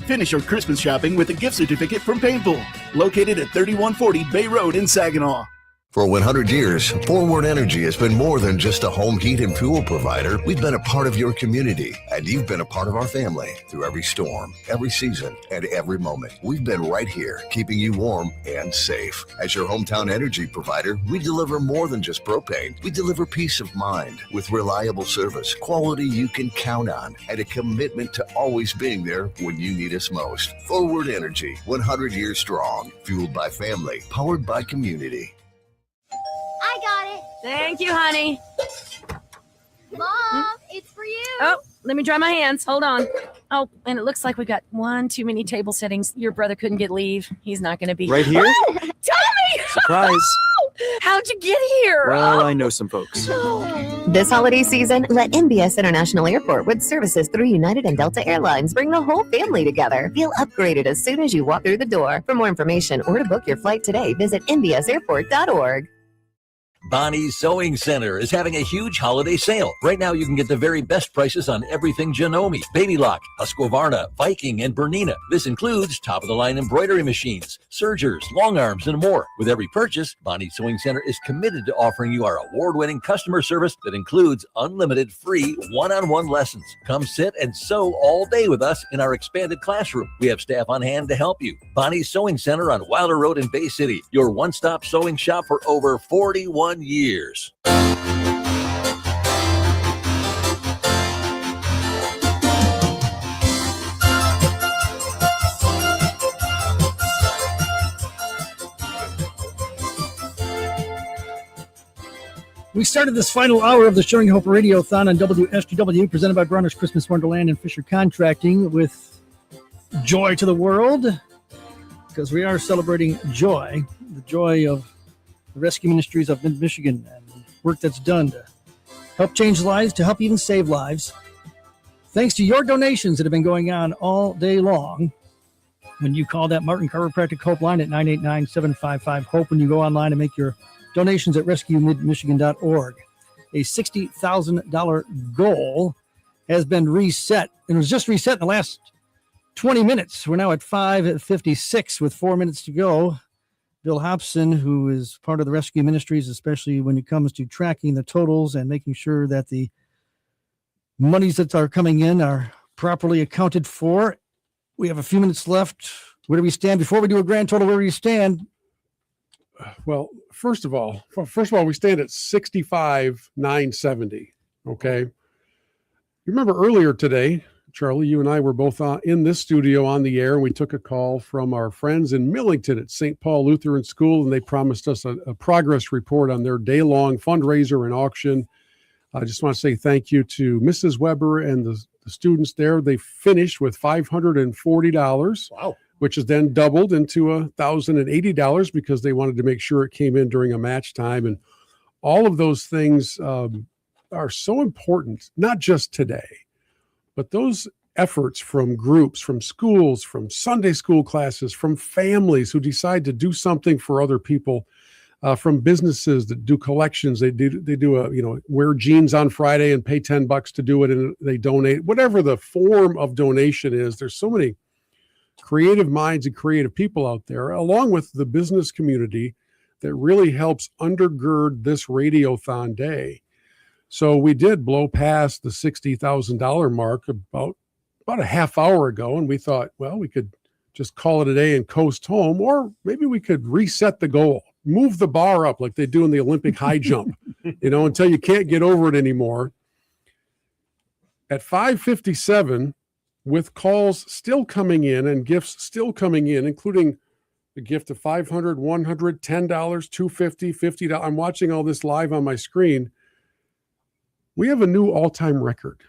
Finish your Christmas shopping with a gift certificate from Paintball, located at 3140 Bay Road in Saginaw. For 100 years, Forward Energy has been more than just a home heat and fuel provider. We've been a part of your community, and you've been a part of our family through every storm, every season, and every moment. We've been right here, keeping you warm and safe. As your hometown energy provider, we deliver more than just propane. We deliver peace of mind with reliable service, quality you can count on, and a commitment to always being there when you need us most. Forward Energy, 100 years strong, fueled by family, powered by community. I got it. Thank you, honey. Mom, it's for you. Oh, let me dry my hands. Hold on. Oh, and it looks like we got one too many table settings. Your brother couldn't get leave. He's not going to be right here. Tommy! Surprise. How'd you get here? Well, I know some folks. This holiday season, let NBS International Airport with services through United and Delta Airlines bring the whole family together. Feel upgraded as soon as you walk through the door. For more information or to book your flight today, visit nbsairport.org. Bonnie's Sewing Center is having a huge holiday sale. Right now, you can get the very best prices on everything Janome, Baby Lock, Husqvarna, Viking, and Bernina. This includes top-of-the-line embroidery machines, sergers, long arms, and more. With every purchase, Bonnie's Sewing Center is committed to offering you our award-winning customer service that includes unlimited free one-on-one lessons. Come sit and sew all day with us in our expanded classroom. We have staff on hand to help you. Bonnie's Sewing Center on Wilder Road in Bay City, your one-stop sewing shop for over 41 years. We started this final hour of the Sharing Hope Radiothon on WSGW, presented by Bronner's Christmas Wonderland and Fisher Contracting, with joy to the world, because we are celebrating joy, the joy of the Rescue Ministries of Mid-Michigan and the work that's done to help change lives, to help even save lives. Thanks to your donations that have been going on all day long. When you call that Martin Chiropractic Hope line at 989-755-HOPE, when you go online and make your donations at rescuemidmichigan.org. A $60,000 goal has been reset. And it was just reset in the last 20 minutes. We're now at 5:56 with 4 minutes to go. Bill Hobson, who is part of the Rescue Ministries, especially when it comes to tracking the totals and making sure that the monies that are coming in are properly accounted for. We have a few minutes left. Where do we stand? Before we do a grand total, where do we stand? Well, first of all, we stand at 65,970. Okay. You remember earlier today, Charlie, you and I were both in this studio on the air, and we took a call from our friends in Millington at St. Paul Lutheran School, and they promised us a progress report on their day-long fundraiser and auction. I just want to say thank you to Mrs. Weber and the students there. They finished with $540. Wow. Which is then doubled into $1,080 because they wanted to make sure it came in during a match time. And all of those things are so important, not just today, but those efforts from groups, from schools, from Sunday school classes, from families who decide to do something for other people, from businesses that do collections. They do wear jeans on Friday and pay $10 to do it, and they donate. Whatever the form of donation is, there's so many creative minds and creative people out there, along with the business community, that really helps undergird this Radiothon day. So we did blow past the $60,000 mark about a half hour ago, and we thought, well, we could just call it a day and coast home, or maybe we could reset the goal, move the bar up like they do in the Olympic high jump, until you can't get over it anymore. At 5:57, with calls still coming in and gifts still coming in, including the gift of $500, $100, $10, $250, $50. I'm watching all this live on my screen. We have a new all-time record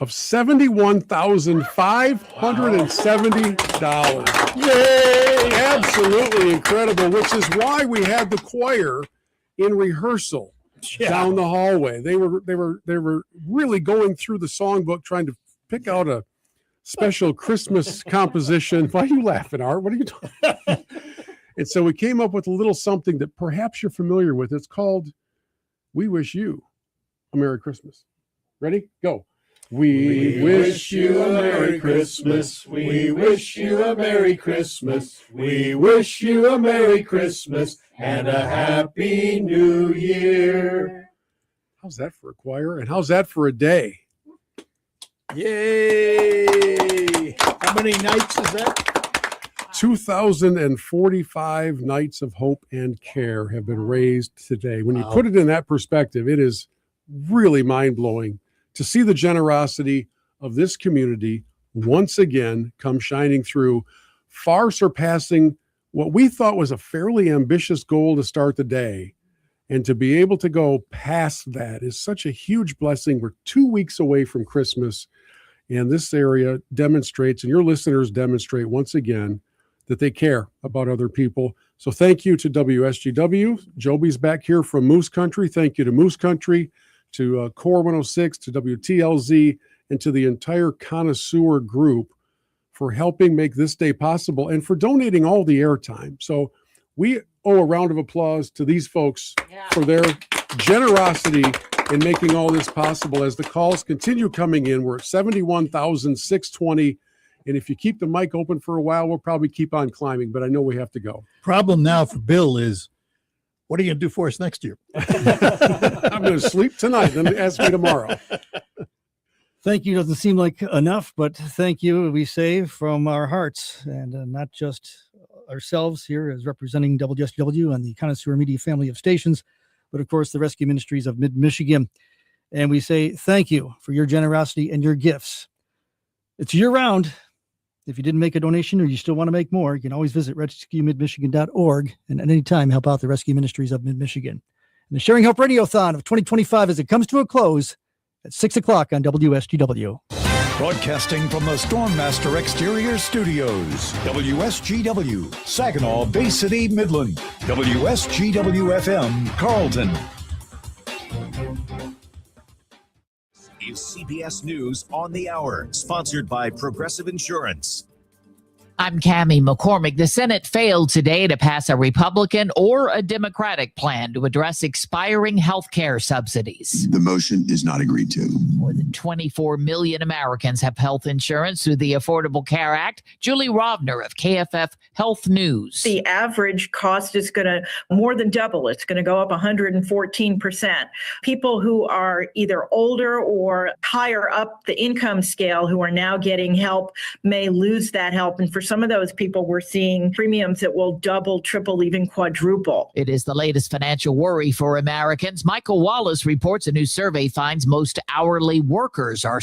of $71,570. Yay! Absolutely incredible, which is why we had the choir in rehearsal down the hallway. They were really going through the songbook trying to pick out a special Christmas composition. Why are you laughing, Art? What are you talking about? And so we came up with a little something that perhaps you're familiar with. It's called We Wish You a Merry Christmas. Ready? Go. We wish you a Merry Christmas. We wish you a Merry Christmas. We wish you a Merry Christmas and a Happy New Year. How's that for a choir? And how's that for a day? Yay! How many nights is that? 2,045 nights of hope and care have been raised today. When you put it in that perspective, it is really mind-blowing to see the generosity of this community once again come shining through, far surpassing what we thought was a fairly ambitious goal to start the day. And to be able to go past that is such a huge blessing. We're 2 weeks away from Christmas, and this area demonstrates, and your listeners demonstrate once again, that they care about other people. So thank you to WSGW. Joby's back here from Moose Country. Thank you to Moose Country, to Core 106, to WTLZ, and to the entire Connoisseur group for helping make this day possible and for donating all the airtime. So we owe a round of applause to these folks for their generosity in making all this possible. As the calls continue coming in, we're at 71,620. And if you keep the mic open for a while, we'll probably keep on climbing, but I know we have to go. Problem now for Bill is, what are you going to do for us next year? I'm going to sleep tonight. Then ask me tomorrow. Thank you doesn't seem like enough, but thank you we say from our hearts, and not just ourselves here as representing WSGW and the Connoisseur Media family of stations, but of course the Rescue Ministries of Mid-Michigan. And we say thank you for your generosity and your gifts. It's year-round. If you didn't make a donation or you still want to make more, you can always visit rescuemidmichigan.org and at any time help out the Rescue Ministries of Mid-Michigan. And the Sharing Hope Radiothon of 2025 as it comes to a close at 6 o'clock on WSGW. Broadcasting from the Stormmaster Exterior Studios, WSGW, Saginaw, Bay City, Midland, WSGW FM, Carlton. Is CBS News on the Hour, sponsored by Progressive Insurance. I'm Cammie McCormick. The Senate failed today to pass a Republican or a Democratic plan to address expiring health care subsidies. The motion is not agreed to. More than 24 million Americans have health insurance through the Affordable Care Act. Julie Rovner of KFF Health News. The average cost is going to more than double. It's going to go up 114%. People who are either older or higher up the income scale who are now getting help may lose that help. And for some of those people, we're seeing premiums that will double, triple, even quadruple. It is the latest financial worry for Americans. Michael Wallace reports a new survey finds most hourly workers are